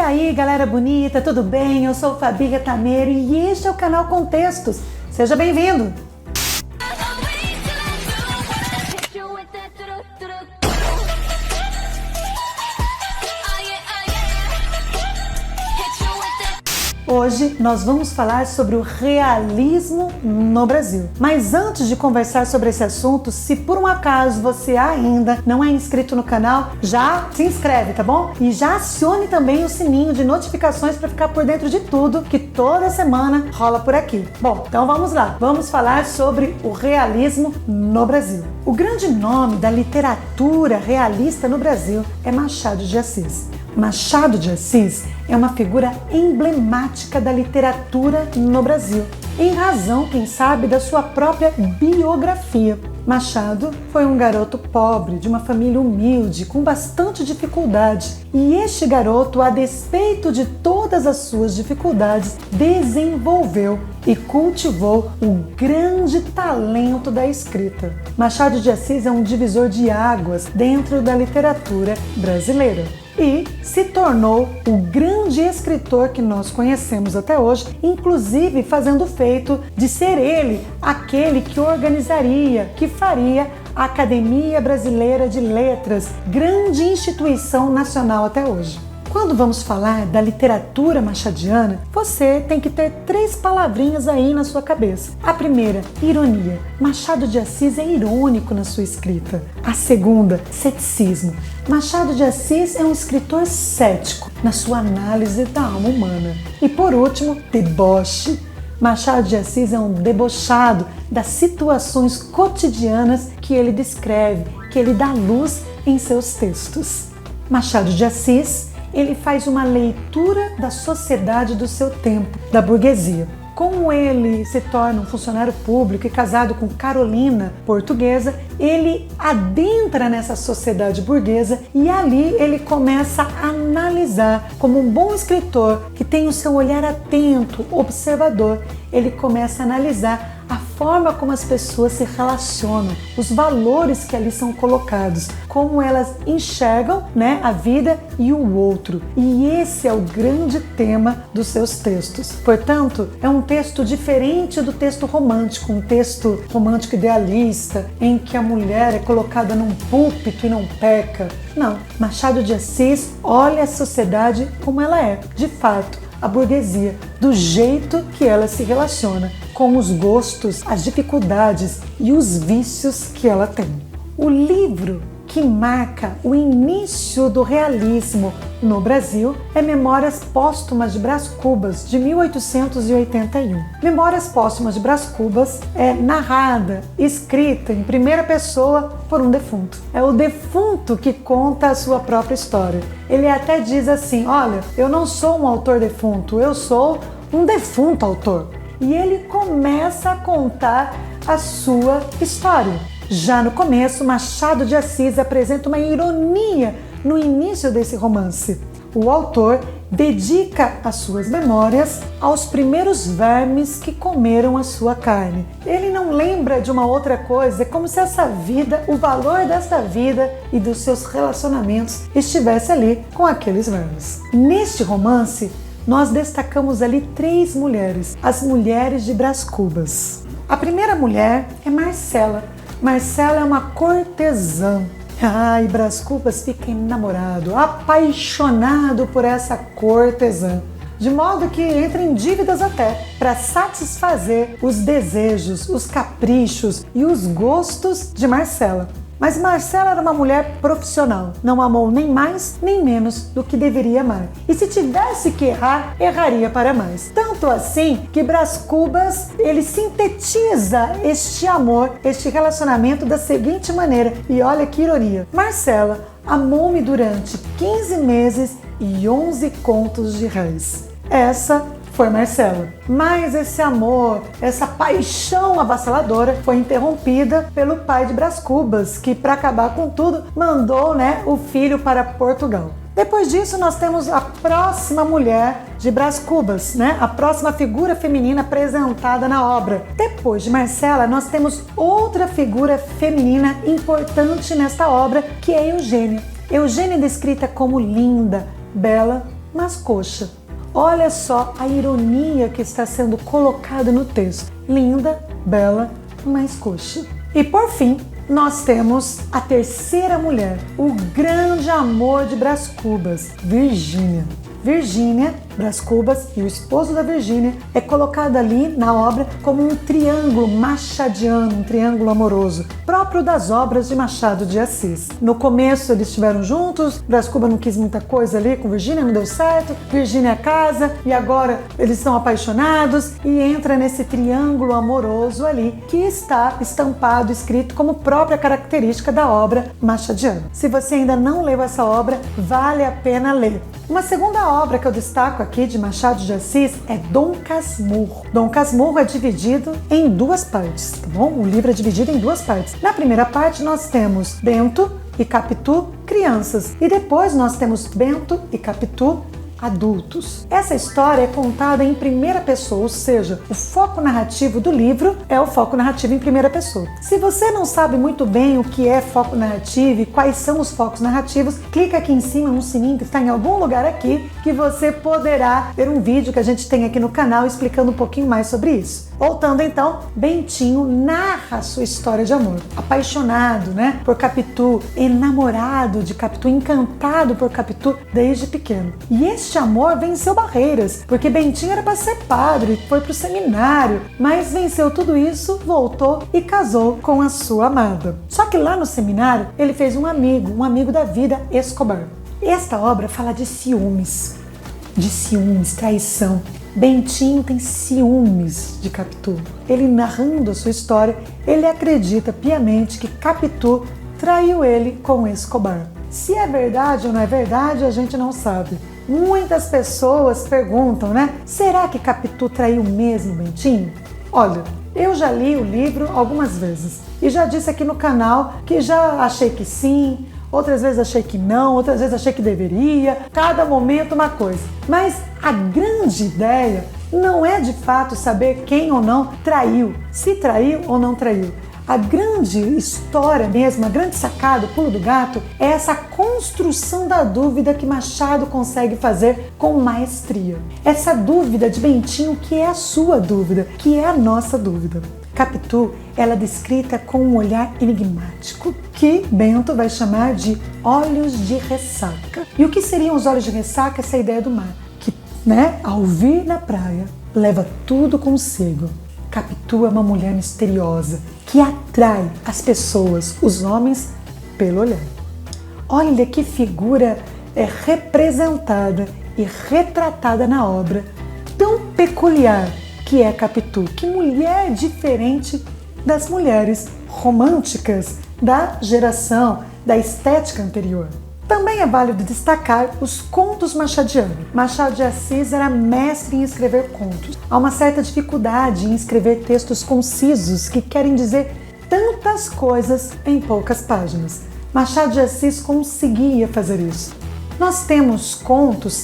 aí, galera bonita, tudo bem? Eu sou Fabi Retameiro e este é o canal Contextos. Seja bem-vindo! Hoje nós vamos falar sobre o realismo no Brasil. Mas antes de conversar sobre esse assunto, se por um acaso você ainda não é inscrito no canal, já se inscreve, tá bom? E já acione também o sininho de notificações para ficar por dentro de tudo que toda semana rola por aqui. Bom, então vamos lá. Vamos falar sobre o realismo no Brasil. O grande nome da literatura realista no Brasil é Machado de Assis. Machado de Assis é uma figura emblemática da literatura no Brasil, em razão, quem sabe, da sua própria biografia. Machado foi um garoto pobre, de uma família humilde, com bastante dificuldade. E este garoto, a despeito de todas as suas dificuldades, desenvolveu e cultivou o grande talento da escrita. Machado de Assis é um divisor de águas dentro da literatura brasileira e se tornou o grande escritor que nós conhecemos até hoje, inclusive fazendo feito de ser ele aquele que organizaria, que faria a Academia Brasileira de Letras, grande instituição nacional até hoje. Quando vamos falar da literatura machadiana, você tem que ter 3 palavrinhas aí na sua cabeça. A primeira, ironia. Machado de Assis é irônico na sua escrita. A segunda, ceticismo. Machado de Assis é um escritor cético na sua análise da alma humana. E por último, deboche. Machado de Assis é um debochado das situações cotidianas que ele descreve, que ele dá luz em seus textos. Machado de Assis, ele faz uma leitura da sociedade do seu tempo, da burguesia. Como ele se torna um funcionário público e casado com Carolina, portuguesa, ele adentra nessa sociedade burguesa e ali ele começa a analisar, como um bom escritor que tem o seu olhar atento, observador, ele começa a analisar a forma como as pessoas se relacionam, os valores que ali são colocados, como elas enxergam, a vida e o outro. E esse é o grande tema dos seus textos. Portanto, é um texto diferente do texto romântico, um texto romântico idealista, em que a mulher é colocada num púlpito e não peca. Não, Machado de Assis olha a sociedade como ela é, de fato, a burguesia, do jeito que ela se relaciona, com os gostos, as dificuldades e os vícios que ela tem. O livro que marca o início do realismo no Brasil é Memórias Póstumas de Brás Cubas, de 1881. Memórias Póstumas de Brás Cubas é narrada, escrita em primeira pessoa por um defunto. É o defunto que conta a sua própria história. Ele até diz assim: olha, eu não sou um autor defunto, eu sou um defunto autor. E ele começa a contar a sua história. Já no começo, Machado de Assis apresenta uma ironia no início desse romance. O autor dedica as suas memórias aos primeiros vermes que comeram a sua carne. Ele não lembra de uma outra coisa, é como se essa vida, o valor desta vida e dos seus relacionamentos estivesse ali com aqueles vermes. Neste romance, nós destacamos ali 3 mulheres, as mulheres de Brás Cubas. A primeira mulher é Marcela. Marcela é uma cortesã. E Brás Cubas fica enamorado, apaixonado por essa cortesã, de modo que entra em dívidas até para satisfazer os desejos, os caprichos e os gostos de Marcela. Mas Marcela era uma mulher profissional, não amou nem mais nem menos do que deveria amar. E se tivesse que errar, erraria para mais. Tanto assim que Brás Cubas, ele sintetiza este amor, este relacionamento da seguinte maneira. E olha que ironia. Marcela amou-me durante 15 meses e 11 contos de réis. Essa foi Marcela. Mas esse amor, essa paixão avassaladora foi interrompida pelo pai de Brás Cubas, que para acabar com tudo mandou o filho para Portugal. Depois disso, nós temos a próxima mulher de Brás Cubas, a próxima figura feminina apresentada na obra. Depois de Marcela, nós temos outra figura feminina importante nesta obra, que é Eugênia. Eugênia é descrita como linda, bela mas coxa. Olha só a ironia que está sendo colocada no texto. Linda, bela, mas coxa. E por fim, nós temos a terceira mulher, o grande amor de Brás Cubas, Virgínia. Virgínia, Brás Cubas e o esposo da Virgínia é colocado ali na obra como um triângulo machadiano, um triângulo amoroso, próprio das obras de Machado de Assis. No começo eles estiveram juntos, Brás Cubas não quis muita coisa ali com Virgínia, não deu certo, Virgínia casa e agora eles estão apaixonados e entra nesse triângulo amoroso ali que está estampado, escrito como própria característica da obra machadiana. Se você ainda não leu essa obra, vale a pena ler. Uma segunda obra que eu destaco aqui de Machado de Assis é Dom Casmurro. Dom Casmurro é dividido em duas partes, tá bom? O livro é dividido em duas partes. Na primeira parte nós temos Bento e Capitu, crianças, e depois nós temos Bento e Capitu, adultos. Essa história é contada em primeira pessoa, ou seja, o foco narrativo do livro é o foco narrativo em primeira pessoa. Se você não sabe muito bem o que é foco narrativo e quais são os focos narrativos, clica aqui em cima no sininho que está em algum lugar aqui que você poderá ver um vídeo que a gente tem aqui no canal explicando um pouquinho mais sobre isso. Voltando então, Bentinho narra a sua história de amor. Apaixonado, por Capitu, enamorado de Capitu, encantado por Capitu desde pequeno. E este amor venceu barreiras, porque Bentinho era para ser padre, foi para o seminário, mas venceu tudo isso, voltou e casou com a sua amada. Só que lá no seminário ele fez um amigo da vida, Escobar. Esta obra fala de ciúmes, traição. Bentinho tem ciúmes de Capitu. Ele, narrando a sua história, ele acredita piamente que Capitu traiu ele com Escobar. Se é verdade ou não é verdade, a gente não sabe. Muitas pessoas perguntam, será que Capitu traiu mesmo Bentinho? Olha, eu já li o livro algumas vezes e já disse aqui no canal que já achei que sim, outras vezes achei que não, outras vezes achei que deveria, cada momento uma coisa. Mas a grande ideia não é de fato saber quem ou não traiu, se traiu ou não traiu. A grande história mesmo, a grande sacada, o pulo do gato, é essa construção da dúvida que Machado consegue fazer com maestria. Essa dúvida de Bentinho que é a sua dúvida, que é a nossa dúvida. Capitu, ela é descrita com um olhar enigmático, que Bento vai chamar de olhos de ressaca. E o que seriam os olhos de ressaca? Essa ideia do mar, que, ao vir na praia, leva tudo consigo. Capitu é uma mulher misteriosa, que atrai as pessoas, os homens, pelo olhar. Olha que figura representada e retratada na obra, tão peculiar que é Capitu, que mulher diferente das mulheres românticas da geração, da estética anterior. Também é válido destacar os contos machadianos. Machado de Assis era mestre em escrever contos. Há uma certa dificuldade em escrever textos concisos que querem dizer tantas coisas em poucas páginas. Machado de Assis conseguia fazer isso. Nós temos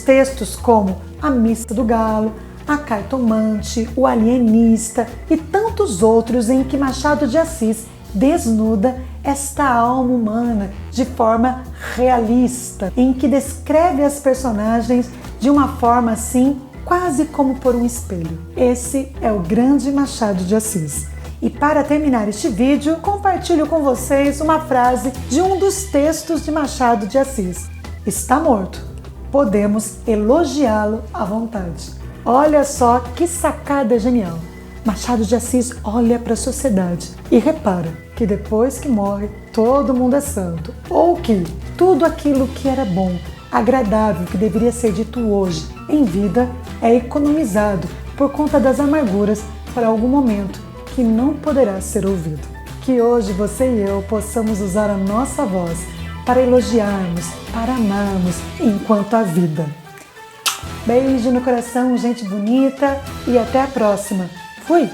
textos como A Missa do Galo, A Cartomante, O Alienista e tantos outros em que Machado de Assis desnuda esta alma humana de forma realista, em que descreve as personagens de uma forma assim, quase como por um espelho. Esse é o grande Machado de Assis. E para terminar este vídeo, compartilho com vocês uma frase de um dos textos de Machado de Assis. Está morto, podemos elogiá-lo à vontade. Olha só que sacada genial! Machado de Assis olha para a sociedade e repara que depois que morre, todo mundo é santo. Ou que tudo aquilo que era bom, agradável, que deveria ser dito hoje, em vida, é economizado por conta das amarguras para algum momento que não poderá ser ouvido. Que hoje você e eu possamos usar a nossa voz para elogiarmos, para amarmos enquanto há vida. Beijo no coração, gente bonita, e até a próxima. Fui!